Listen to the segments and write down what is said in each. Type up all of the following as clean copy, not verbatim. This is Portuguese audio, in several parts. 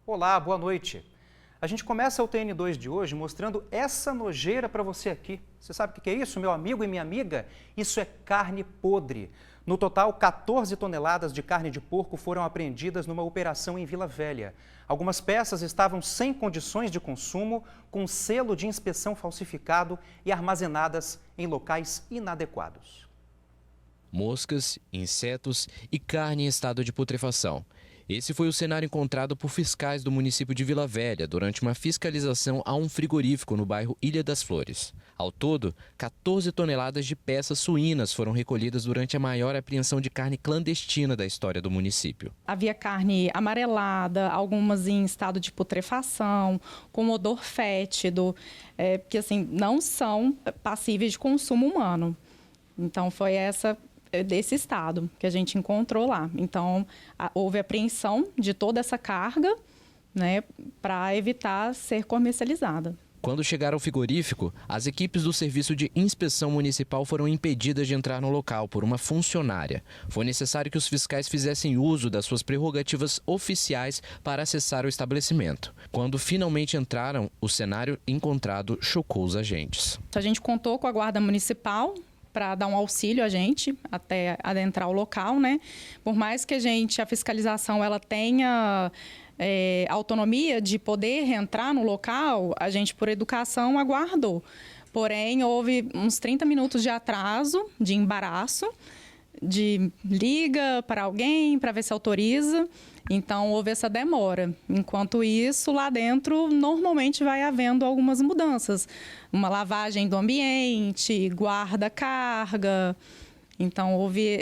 Olá, boa noite. A gente começa o TN2 de hoje mostrando essa nojeira para você aqui. Você sabe o que é isso, meu amigo e minha amiga? Isso é carne podre. No total, 14 toneladas de carne de porco foram apreendidas numa operação em Vila Velha. Algumas peças estavam sem condições de consumo, com selo de inspeção falsificado e armazenadas em locais inadequados. Moscas, insetos e carne em estado de putrefação. Esse foi o cenário encontrado por fiscais do município de Vila Velha durante uma fiscalização a um frigorífico no bairro Ilha das Flores. Ao todo, 14 toneladas de peças suínas foram recolhidas durante a maior apreensão de carne clandestina da história do município. Havia carne amarelada, algumas em estado de putrefação, com odor fétido, que assim, não são passíveis de consumo humano. Então foi desse estado que a gente encontrou lá. Então, houve apreensão de toda essa carga, né, para evitar ser comercializada. Quando chegaram ao frigorífico, as equipes do Serviço de Inspeção Municipal foram impedidas de entrar no local por uma funcionária. Foi necessário que os fiscais fizessem uso das suas prerrogativas oficiais para acessar o estabelecimento. Quando finalmente entraram, o cenário encontrado chocou os agentes. A gente contou com a Guarda Municipal para dar um auxílio a gente até adentrar o local, né? Por mais que a fiscalização ela tenha autonomia de poder entrar no local, a gente, por educação, aguardou. Porém, houve uns 30 minutos de atraso, de embaraço, de liga para alguém para ver se autoriza. Então, houve essa demora. Enquanto isso, lá dentro, normalmente vai havendo algumas mudanças. Uma lavagem do ambiente, guarda-carga. Então, houve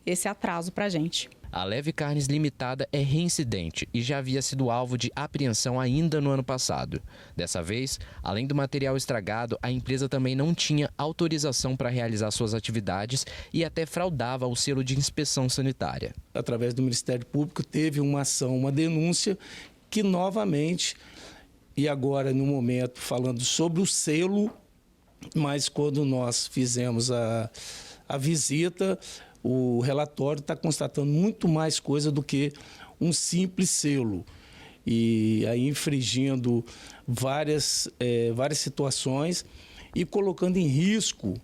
esse atraso para a gente. A Leve Carnes Limitada é reincidente e já havia sido alvo de apreensão ainda no ano passado. Dessa vez, além do material estragado, a empresa também não tinha autorização para realizar suas atividades e até fraudava o selo de inspeção sanitária. Através do Ministério Público, teve uma ação, uma denúncia que novamente, e agora no momento falando sobre o selo, mas quando nós fizemos a visita, o relatório está constatando muito mais coisa do que um simples selo. E aí infringindo várias situações e colocando em risco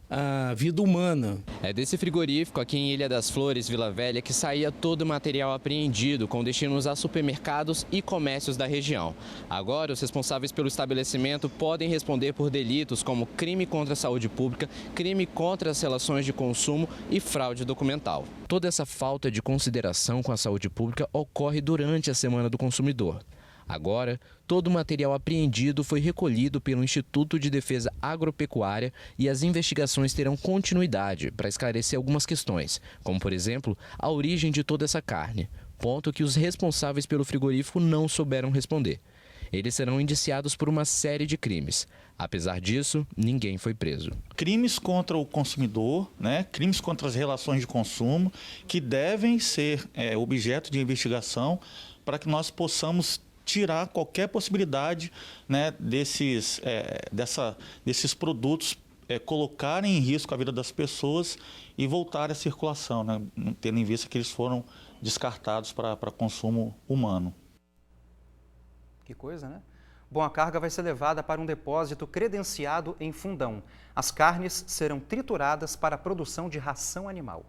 a vida humana. É desse frigorífico aqui em Ilha das Flores, Vila Velha, que saía todo o material apreendido com destinos a supermercados e comércios da região. Agora, os responsáveis pelo estabelecimento podem responder por delitos como crime contra a saúde pública, crime contra as relações de consumo e fraude documental. Toda essa falta de consideração com a saúde pública ocorre durante a Semana do Consumidor. Agora, todo o material apreendido foi recolhido pelo Instituto de Defesa Agropecuária e as investigações terão continuidade para esclarecer algumas questões, como, por exemplo, a origem de toda essa carne, ponto que os responsáveis pelo frigorífico não souberam responder. Eles serão indiciados por uma série de crimes. Apesar disso, ninguém foi preso. Crimes contra o consumidor, né? Crimes contra as relações de consumo, que devem ser objeto de investigação para que nós possamos tirar qualquer possibilidade, né, desses produtos colocarem em risco a vida das pessoas e voltar à circulação, né, tendo em vista que eles foram descartados para consumo humano. Que coisa, né? Bom, a carga vai ser levada para um depósito credenciado em Fundão. As carnes serão trituradas para a produção de ração animal.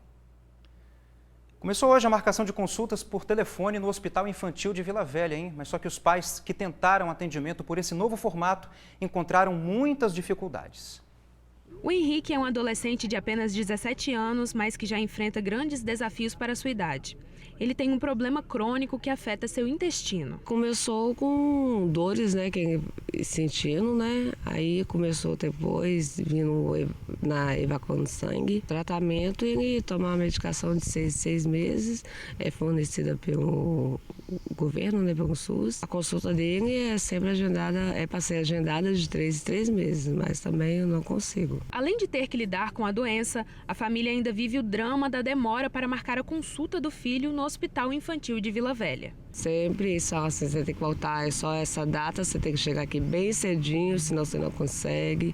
Começou hoje a marcação de consultas por telefone no Hospital Infantil de Vila Velha, hein? Mas só que os pais que tentaram atendimento por esse novo formato encontraram muitas dificuldades. O Henrique é um adolescente de apenas 17 anos, mas que já enfrenta grandes desafios para a sua idade. Ele tem um problema crônico que afeta seu intestino. Começou com dores, né, sentindo, né? Aí começou depois vindo evacuando sangue. Tratamento, ele toma uma medicação de 6 meses, é fornecida pelo governo, né, pelo SUS. A consulta dele é sempre agendada, para ser agendada de 3 em 3 meses, mas também eu não consigo. Além de ter que lidar com a doença, a família ainda vive o drama da demora para marcar a consulta do filho no Hospital Infantil de Vila Velha. Sempre só assim, você tem que voltar, é só essa data, você tem que chegar aqui bem cedinho, senão você não consegue.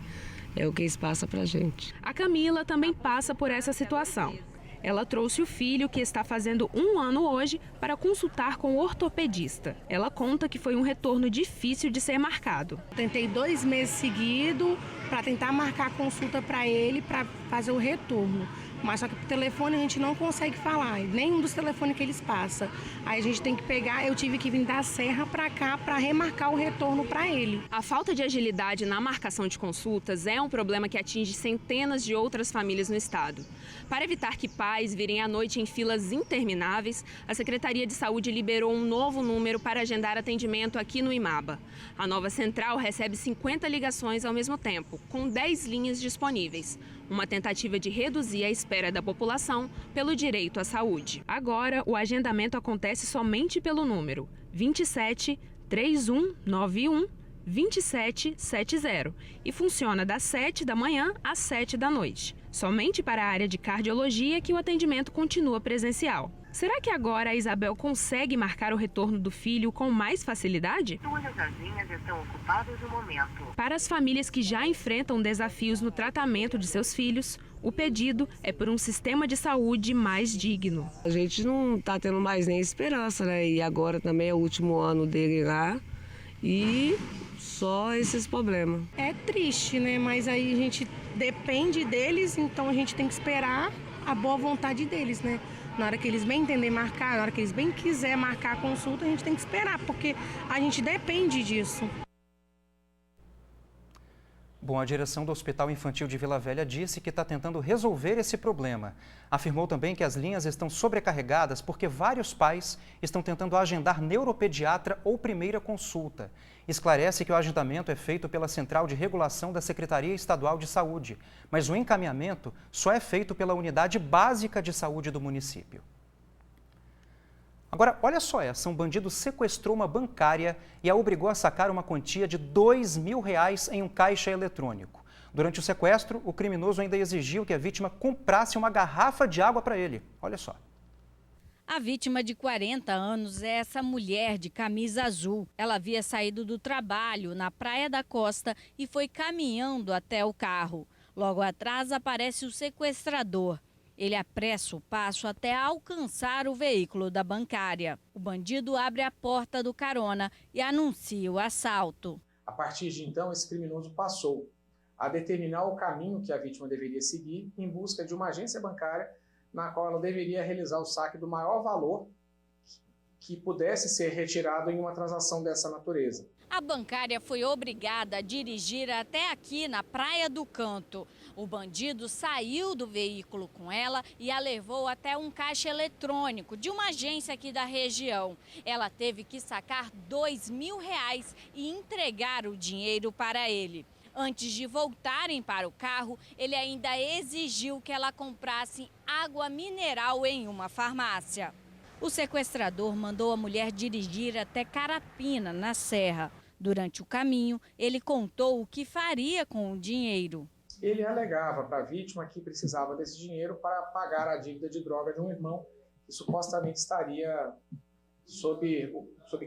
É o que eles passam pra gente. A Camila também passa por essa situação. Ela trouxe o filho, que está fazendo 1 ano hoje, para consultar com o ortopedista. Ela conta que foi um retorno difícil de ser marcado. Tentei 2 meses seguidos para tentar marcar a consulta para ele, para fazer o retorno. Mas só que por telefone a gente não consegue falar, nenhum dos telefones que eles passam. Aí a gente tem que pegar, eu tive que vir da Serra para cá para remarcar o retorno para ele. A falta de agilidade na marcação de consultas é um problema que atinge centenas de outras famílias no estado. Para evitar que pais virem à noite em filas intermináveis, a Secretaria de Saúde liberou um novo número para agendar atendimento aqui no IMABA. A nova central recebe 50 ligações ao mesmo tempo, com 10 linhas disponíveis. Uma tentativa de reduzir a espera da população pelo direito à saúde. Agora, o agendamento acontece somente pelo número 27 3191 2770 e funciona das 7 da manhã às 7 da noite. Somente para a área de cardiologia que o atendimento continua presencial. Será que agora a Isabel consegue marcar o retorno do filho com mais facilidade? Todas as linhas estão ocupadas no momento. Para as famílias que já enfrentam desafios no tratamento de seus filhos, o pedido é por um sistema de saúde mais digno. A gente não está tendo mais nem esperança, né? E agora também é o último ano dele lá e só esses problemas. É triste, né? Mas aí a gente depende deles, então a gente tem que esperar a boa vontade deles, né? Na hora que eles bem entender marcar, na hora que eles bem quiser marcar a consulta, a gente tem que esperar, porque a gente depende disso. Bom, a direção do Hospital Infantil de Vila Velha disse que está tentando resolver esse problema. Afirmou também que as linhas estão sobrecarregadas porque vários pais estão tentando agendar neuropediatra ou primeira consulta. Esclarece que o agendamento é feito pela Central de Regulação da Secretaria Estadual de Saúde, mas o encaminhamento só é feito pela Unidade Básica de Saúde do município. Agora, olha só essa, um bandido sequestrou uma bancária e a obrigou a sacar uma quantia de R$2.000 em um caixa eletrônico. Durante o sequestro, o criminoso ainda exigiu que a vítima comprasse uma garrafa de água para ele. Olha só. A vítima de 40 anos é essa mulher de camisa azul. Ela havia saído do trabalho na Praia da Costa e foi caminhando até o carro. Logo atrás aparece o sequestrador. Ele apressa o passo até alcançar o veículo da bancária. O bandido abre a porta do carona e anuncia o assalto. A partir de então, esse criminoso passou a determinar o caminho que a vítima deveria seguir em busca de uma agência bancária na qual ela deveria realizar o saque do maior valor que pudesse ser retirado em uma transação dessa natureza. A bancária foi obrigada a dirigir até aqui na Praia do Canto. O bandido saiu do veículo com ela e a levou até um caixa eletrônico de uma agência aqui da região. Ela teve que sacar R$2.000 e entregar o dinheiro para ele. Antes de voltarem para o carro, ele ainda exigiu que ela comprasse água mineral em uma farmácia. O sequestrador mandou a mulher dirigir até Carapina, na Serra. Durante o caminho, ele contou o que faria com o dinheiro. Ele alegava para a vítima que precisava desse dinheiro para pagar a dívida de droga de um irmão que supostamente estaria sob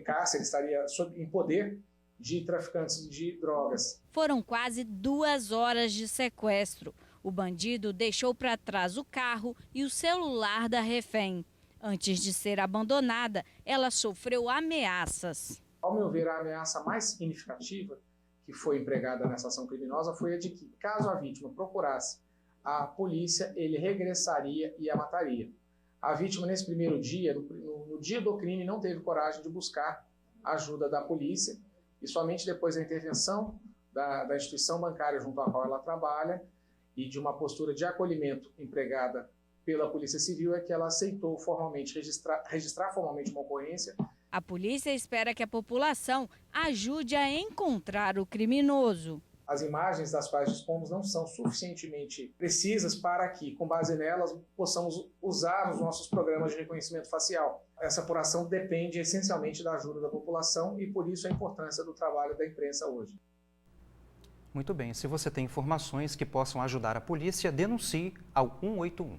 cárcere, estaria em poder de traficantes de drogas. Foram quase 2 horas de sequestro. O bandido deixou para trás o carro e o celular da refém. Antes de ser abandonada, ela sofreu ameaças. Ao meu ver, a ameaça mais significativa que foi empregada nessa ação criminosa foi a de que, caso a vítima procurasse a polícia, ele regressaria e a mataria. A vítima, nesse primeiro dia, no dia do crime, não teve coragem de buscar a ajuda da polícia e somente depois da intervenção da instituição bancária junto à qual ela trabalha e de uma postura de acolhimento empregada pela Polícia Civil é que ela aceitou formalmente registrar formalmente uma ocorrência. A polícia espera que a população ajude a encontrar o criminoso. As imagens das quais dispomos não são suficientemente precisas para que, com base nelas, possamos usar os nossos programas de reconhecimento facial. Essa apuração depende essencialmente da ajuda da população e, por isso, a importância do trabalho da imprensa hoje. Muito bem, se você tem informações que possam ajudar a polícia, denuncie ao 181.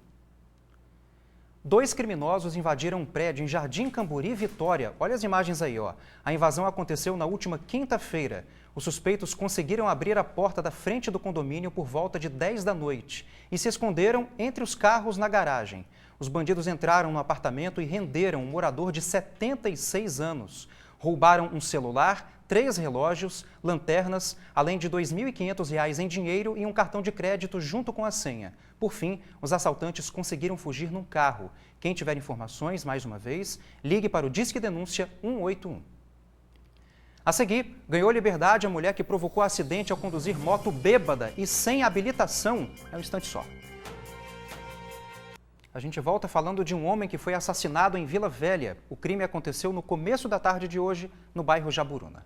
2 criminosos invadiram um prédio em Jardim Camburi, Vitória. Olha as imagens aí, ó. A invasão aconteceu na última quinta-feira. Os suspeitos conseguiram abrir a porta da frente do condomínio por volta de 10 da noite e se esconderam entre os carros na garagem. Os bandidos entraram no apartamento e renderam um morador de 76 anos. Roubaram um celular, 3 relógios, lanternas, além de R$ 2.500 em dinheiro e um cartão de crédito junto com a senha. Por fim, os assaltantes conseguiram fugir num carro. Quem tiver informações, mais uma vez, ligue para o Disque Denúncia 181. A seguir, ganhou liberdade a mulher que provocou acidente ao conduzir moto bêbada e sem habilitação. É um instante só. A gente volta falando de um homem que foi assassinado em Vila Velha. O crime aconteceu no começo da tarde de hoje, no bairro Jaburuna.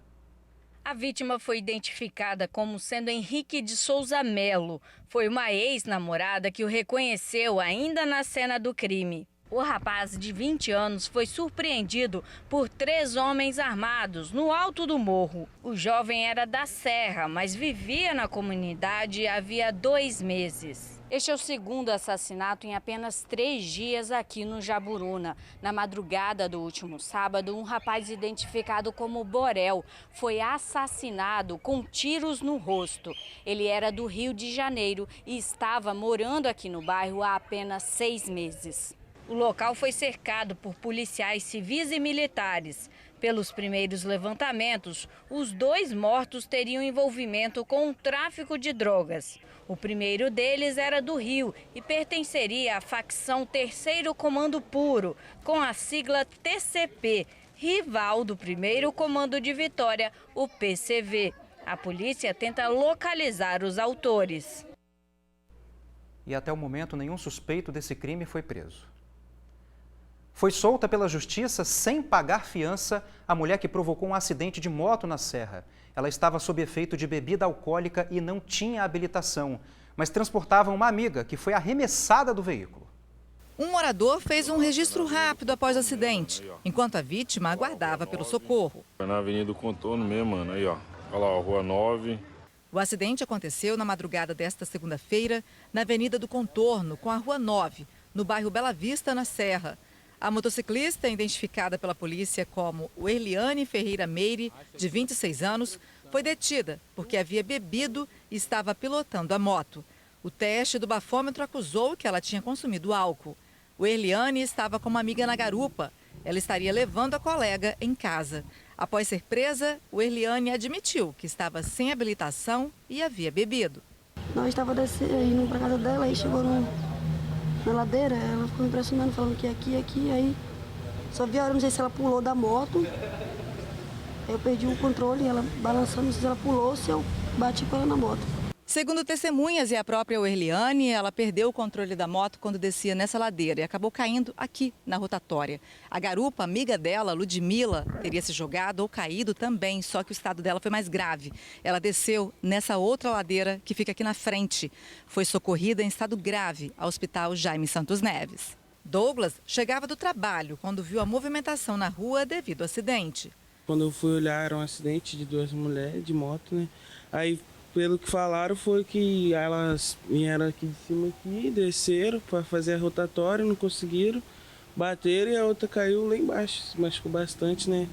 A vítima foi identificada como sendo Henrique de Souza Melo. Foi uma ex-namorada que o reconheceu ainda na cena do crime. O rapaz de 20 anos foi surpreendido por 3 homens armados no alto do morro. O jovem era da Serra, mas vivia na comunidade havia 2 meses. Este é o segundo assassinato em apenas 3 dias aqui no Jaburuna. Na madrugada do último sábado, um rapaz identificado como Borel foi assassinado com tiros no rosto. Ele era do Rio de Janeiro e estava morando aqui no bairro há apenas 6 meses. O local foi cercado por policiais civis e militares. Pelos primeiros levantamentos, os 2 mortos teriam envolvimento com o tráfico de drogas. O primeiro deles era do Rio e pertenceria à facção 3º Comando Puro, com a sigla TCP, rival do 1º Comando de Vitória, o PCV. A polícia tenta localizar os autores. E até o momento, nenhum suspeito desse crime foi preso. Foi solta pela justiça sem pagar fiança a mulher que provocou um acidente de moto na Serra. Ela estava sob efeito de bebida alcoólica e não tinha habilitação, mas transportava uma amiga que foi arremessada do veículo. Um morador fez um registro rápido após o acidente, enquanto a vítima aguardava pelo socorro. Foi na Avenida do Contorno mesmo, mano. Aí, ó. Olha lá, Rua 9. O acidente aconteceu na madrugada desta segunda-feira, na Avenida do Contorno, com a Rua 9, no bairro Bela Vista, na Serra. A motociclista, identificada pela polícia como Werliane Ferreira Meire, de 26 anos, foi detida porque havia bebido e estava pilotando a moto. O teste do bafômetro acusou que ela tinha consumido álcool. Werliane estava com uma amiga na garupa. Ela estaria levando a colega em casa. Após ser presa, Werliane admitiu que estava sem habilitação e havia bebido. Nós estávamos indo para casa dela e chegou na ladeira, ela ficou me impressionando, falando que aqui, aí só vi a hora, não sei se ela pulou da moto, aí eu perdi o controle, ela balançando, não sei se ela pulou ou se eu bati com ela na moto. Segundo testemunhas e a própria Werliane, ela perdeu o controle da moto quando descia nessa ladeira e acabou caindo aqui na rotatória. A garupa, amiga dela, Ludmila, teria se jogado ou caído também, só que o estado dela foi mais grave. Ela desceu nessa outra ladeira que fica aqui na frente. Foi socorrida em estado grave ao Hospital Jaime Santos Neves. Douglas chegava do trabalho quando viu a movimentação na rua devido ao acidente. Quando eu fui olhar, era um acidente de 2 mulheres de moto, né? Aí, pelo que falaram, foi que elas vieram aqui de cima aqui, desceram para fazer a rotatória, não conseguiram, bateram e a outra caiu lá embaixo, se machucou bastante, né?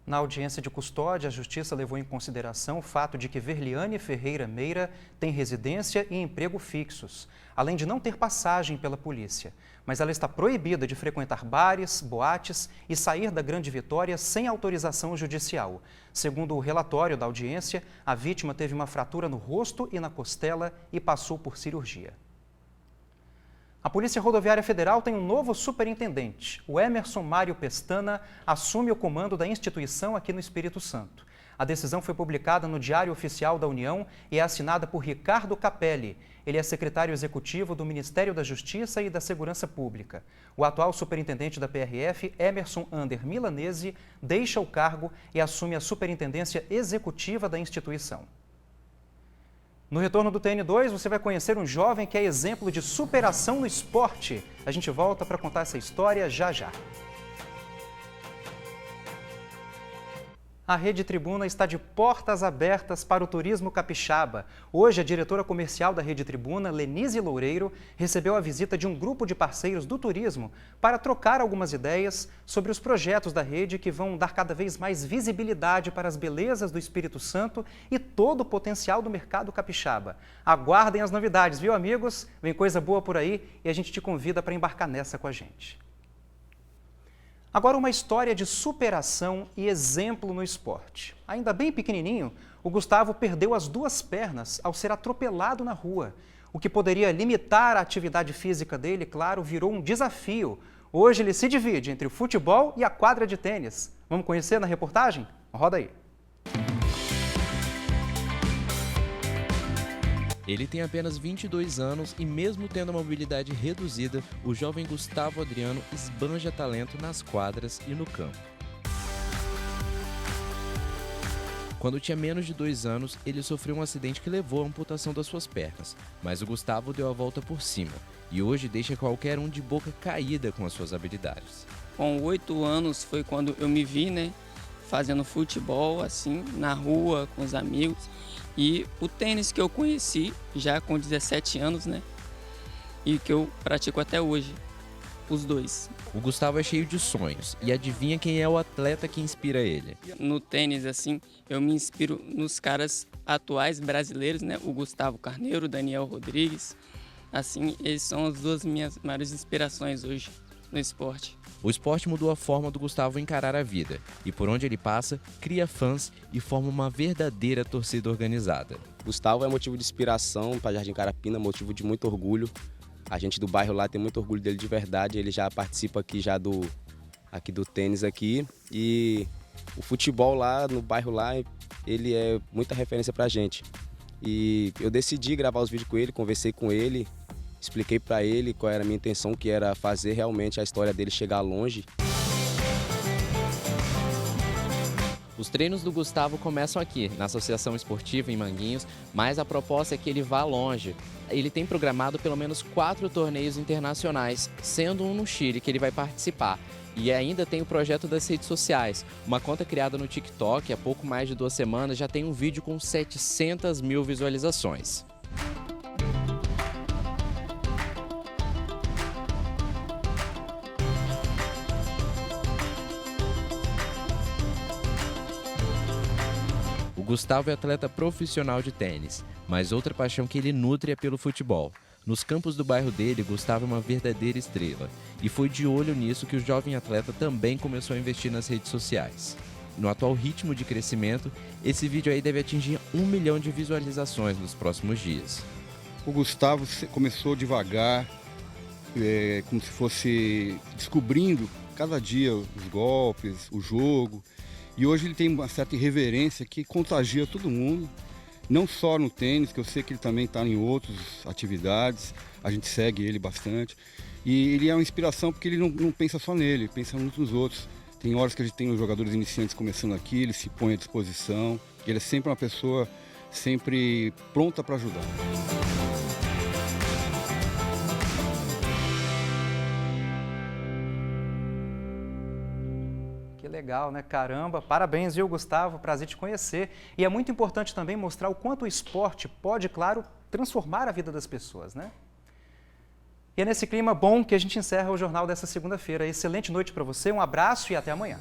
Na audiência de custódia, a Justiça levou em consideração o fato de que Werliane Ferreira Meira tem residência e emprego fixos, além de não ter passagem pela polícia. Mas ela está proibida de frequentar bares, boates e sair da Grande Vitória sem autorização judicial. Segundo o relatório da audiência, a vítima teve uma fratura no rosto e na costela e passou por cirurgia. A Polícia Rodoviária Federal tem um novo superintendente. O Emerson Mário Pestana assume o comando da instituição aqui no Espírito Santo. A decisão foi publicada no Diário Oficial da União e é assinada por Ricardo Capelli. Ele é secretário executivo do Ministério da Justiça e da Segurança Pública. O atual superintendente da PRF, Emerson Ander Milanese, deixa o cargo e assume a superintendência executiva da instituição. No retorno do TN2, você vai conhecer um jovem que é exemplo de superação no esporte. A gente volta para contar essa história já já. A Rede Tribuna está de portas abertas para o turismo capixaba. Hoje, a diretora comercial da Rede Tribuna, Lenise Loureiro, recebeu a visita de um grupo de parceiros do turismo para trocar algumas ideias sobre os projetos da rede que vão dar cada vez mais visibilidade para as belezas do Espírito Santo e todo o potencial do mercado capixaba. Aguardem as novidades, viu, amigos? Vem coisa boa por aí e a gente te convida para embarcar nessa com a gente. Agora, uma história de superação e exemplo no esporte. Ainda bem pequenininho, o Gustavo perdeu as 2 pernas ao ser atropelado na rua. O que poderia limitar a atividade física dele, claro, virou um desafio. Hoje ele se divide entre o futebol e a quadra de tênis. Vamos conhecer na reportagem? Roda aí. Ele tem apenas 22 anos e, mesmo tendo a mobilidade reduzida, o jovem Gustavo Adriano esbanja talento nas quadras e no campo. Quando tinha menos de 2 anos, ele sofreu um acidente que levou à amputação das suas pernas, mas o Gustavo deu a volta por cima e hoje deixa qualquer um de boca caída com as suas habilidades. Com 8 anos foi quando eu me vi, fazendo futebol, assim, na rua, com os amigos. E o tênis que eu conheci já com 17 anos, e que eu pratico até hoje, os 2. O Gustavo é cheio de sonhos e adivinha quem é o atleta que inspira ele? No tênis, assim, eu me inspiro nos caras atuais brasileiros, o Gustavo Carneiro, o Daniel Rodrigues. Assim, eles são as 2 minhas maiores inspirações hoje no esporte. O esporte mudou a forma do Gustavo encarar a vida e, por onde ele passa, cria fãs e forma uma verdadeira torcida organizada. Gustavo é motivo de inspiração para Jardim Carapina, motivo de muito orgulho. A gente do bairro lá tem muito orgulho dele de verdade. Ele já participa aqui do tênis aqui e o futebol lá no bairro lá, ele é muita referência para a gente. E eu decidi gravar os vídeos com ele, conversei com ele. Expliquei para ele qual era a minha intenção, que era fazer realmente a história dele chegar longe. Os treinos do Gustavo começam aqui, na Associação Esportiva em Manguinhos, mas a proposta é que ele vá longe. Ele tem programado pelo menos 4 torneios internacionais, sendo um no Chile que ele vai participar. E ainda tem o projeto das redes sociais. Uma conta criada no TikTok há pouco mais de 2 semanas já tem um vídeo com 700 mil visualizações. Gustavo é atleta profissional de tênis, mas outra paixão que ele nutre é pelo futebol. Nos campos do bairro dele, Gustavo é uma verdadeira estrela. E foi de olho nisso que o jovem atleta também começou a investir nas redes sociais. No atual ritmo de crescimento, esse vídeo aí deve atingir 1 milhão de visualizações nos próximos dias. O Gustavo começou devagar, como se fosse descobrindo cada dia os golpes, o jogo. E hoje ele tem uma certa irreverência que contagia todo mundo, não só no tênis, que eu sei que ele também está em outras atividades, a gente segue ele bastante. E ele é uma inspiração porque ele não pensa só nele, ele pensa muito nos outros. Tem horas que a gente tem os jogadores iniciantes começando aqui, ele se põe à disposição, ele é sempre uma pessoa sempre pronta para ajudar. Legal, né? Caramba, parabéns, viu, Gustavo? Prazer te conhecer. E é muito importante também mostrar o quanto o esporte pode, claro, transformar a vida das pessoas, né? E é nesse clima bom que a gente encerra o jornal dessa segunda-feira. Excelente noite para você, um abraço e até amanhã.